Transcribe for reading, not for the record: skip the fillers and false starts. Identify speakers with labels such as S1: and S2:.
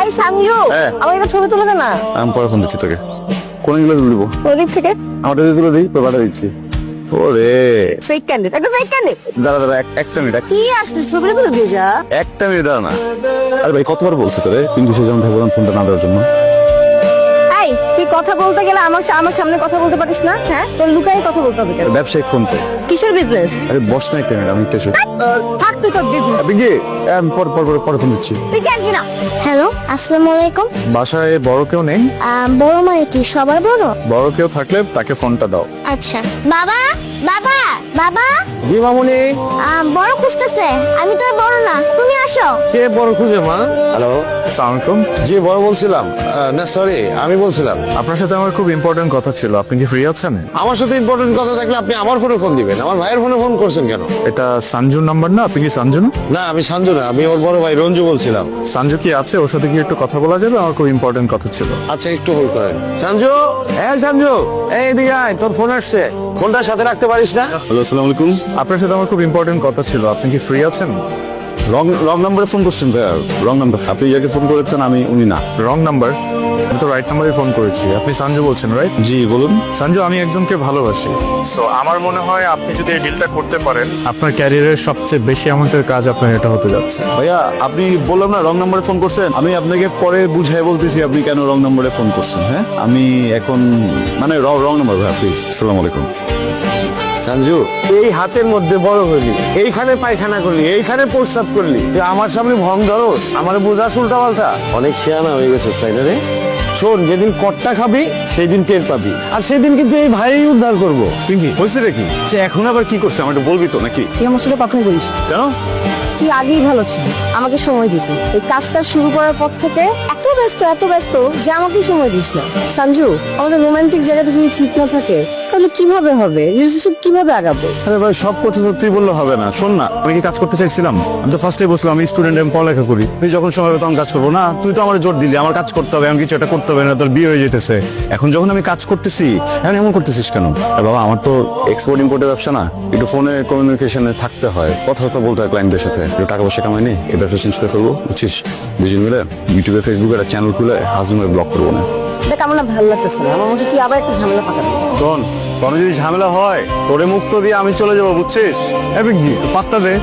S1: এই সামজু, আমার একটা ছবি তুলে দে না।
S2: আমি পরে ফোন দিচ্ছি তোকে। কোন এগুলো তুলবো?
S1: ওদিক থেকে
S2: আমারটা দিয়ে তুলে দিই, তোর পাঠা দিচ্ছি। ওরে
S1: ফেক ক্যান্ডিড, একটা ফেক ক্যান্ডিড।
S2: দাঁড়া দাঁড়া একটা মিনিট,
S1: কি আসছে, ছবিটা তুলে দিয়ে যা।
S2: একটা মিনিট দাঁড়া না। আরে ভাই কতবার বলছি তোরে কিন্তু সে যেমন থাকবো ফোনটা না দেওয়ার জন্য।
S1: এই তুই কথা বলতে গেলে আমার সামনে কথা বলতে পারিস না? হ্যাঁ, তোর লুকাই কথা বলতে হবে কেন?
S2: ব্যবসায়িক ফোন তো।
S1: কিসের বিজনেস?
S2: আরে বস না একটা মিনিট, আমি একটু এসে
S1: থাক তুই তোর বিজনেস।
S2: বিজি পরে ফোন দিচ্ছি।
S1: তুই খেলবি না। হ্যালো, আসসালামু আলাইকুম।
S2: বাসায় বড় কেউ নেই?
S1: বড় মানে কি সবার বড়?
S2: বড় কেউ থাকলে তাকে ফোনটা দাও।
S1: আচ্ছা। বাবা বাবা বাবা,
S3: জি মামুনি।
S1: বড় খুঁজতেছে। আমি তো আর বড় না, তুমি আসো।
S3: কে বড় খুঁজে মা? হ্যালো,
S2: আসসালামু আলাইকুম।
S3: জি বড় বলছিলাম। না সরি, আমি বলছিলাম।
S2: আপনার সাথে আমার খুব ইম্পর্টেন্ট কথা ছিল, আপনি কি ফ্রি আছেন?
S3: আমার সাথে ইম্পর্টেন্ট কথা থাকলে আপনি আমার ফোনে ফোন দিবেন, আমার ভাইয়ের ফোনে ফোন করছেন কেন?
S2: এটা সঞ্জুর নাম্বার না? আপনি কি সঞ্জু না?
S3: না আমি সঞ্জু না, আমি ওর বড় ভাই রঞ্জু বলছিলাম।
S2: সঞ্জু কি আছে? ওর সাথে কি একটু কথা বলা যাবে? আমার খুব ইম্পর্টেন্ট কথা ছিল।
S3: আচ্ছা একটু হোল্ড করেন। সঞ্জু, হ্যাঁ সঞ্জু, এই এদিকে আয়, তোর ফোন আসছে। ফোনটা সাথে রাখতে পারিস না?
S2: হ্যালো, আসসালামু আলাইকুম। আপনার সাথে আমার খুব ইম্পর্টেন্ট কথা ছিল, আপনি কি ফ্রি আছেন? রং নাম্বারে ফোন করছেন ভাইয়া, রং নাম্বার। আপনি যাকে ফোন করেছেন আমি উনি না। Wrong number? আমি তো রাইট নাম্বারে ফোন করেছি। আপনি সঞ্জু বলছেন রাইট? জি বলুন। সঞ্জু, আমি একজনকে ভালোবাসি, সো আমার মনে হয় আপনি যদি এই ডিলটা করতে পারেন আপনার ক্যারিয়ারের সবচেয়ে বেশি অ্যামাউন্টের কাজ আপনার এটা হতে যাচ্ছে। ভাইয়া আপনি বললাম না রং নাম্বারে ফোন করছেন, আমি আপনাকে পরে বুঝাই বলতেছি আপনি কেন রং নাম্বারে ফোন করছেন। হ্যাঁ আমি এখন মানে রং নাম্বার ভাইয়া প্লিজ। আসসালামু আলাইকুম।
S3: সঞ্জু, এই হাতের মধ্যে বড় হইলি, এইখানে পায়খানা করলি, এইখানে প্রস্রাব করলি, তুই আমার সামনে ভং ধরস, আমার বোঝাস উল্টা পাল্টা। অনেক শেয়ানা হয়ে গেছিস তাই না রে? শোন, যেদিন কট্টা খাবি সেই দিন টের পাবি, আর সেদিন কিন্তু এই ভাই উদ্ধার করবো।
S2: পিঙ্কি হয়েছে নাকি? সে এখন আবার কি করছে আমার একটু বলবি তো নাকি?
S1: তুই আমার সাথে কথাই বলিস না।
S2: কেন?
S1: তুই আগেই ভালো ছিল, আমাকে সময় দিতি। এই কাজটা শুরু করার পর থেকে এত ব্যস্ত যে আমাকে সময় দিস না। সঞ্জু, আমাদের রোমান্টিক জায়গাটা যদি ঠিক না থাকে তাহলে কিভাবে হবে? রিলেশনশিপ কিভাবে আগাবো?
S2: আরে ভাই সব কথা সত্যি বললে হবে না। শোন না, আমি কি কাজ করতে চাইছিলাম? আমি তো ফার্স্টে বলছিলাম আমি স্টুডেন্ট, আমি পড়ালেখা করি, তুই যখন সময় হবে তখন কাজ করবো না। তুই তো আমার জোর দিলি আমার কাজ করতে হবে, আমি কিছু একটা করতে হবে না, তোর বিয়ে হয়ে যেতেছে। এখন যখন আমি কাজ করতেছি এখন এমন করতেছিস কেন? আরে বাবা আমার তো এক্সপোর্ট ইম্পোর্টের ব্যবসা না, একটু ফোনে কমিউনিকেশনে থাকতে হয়, কথাবার্তা বলতে হয় ক্লায়েন্টদের সাথে। একটু টাকা পয়সা কামাই নেই, এই ব্যবসা চেঞ্জ করে ফেলবো বুঝছিস? দুজন মিলে ইউটিউবে ফেসবুকে একটা চ্যানেল খুলে হাজবেন্ডকে ব্লক করবো না।
S1: দেখ আমার না ভালো লাগতেছে না, আমার মনে হচ্ছে তুই আবার একটা ঝামেলা পাকাবি।
S2: শোন, কোনো যদি ঝামেলা হয় তোরে মুক্ত দিয়ে আমি চলে যাবো বুঝছিস? পাত্তা দে।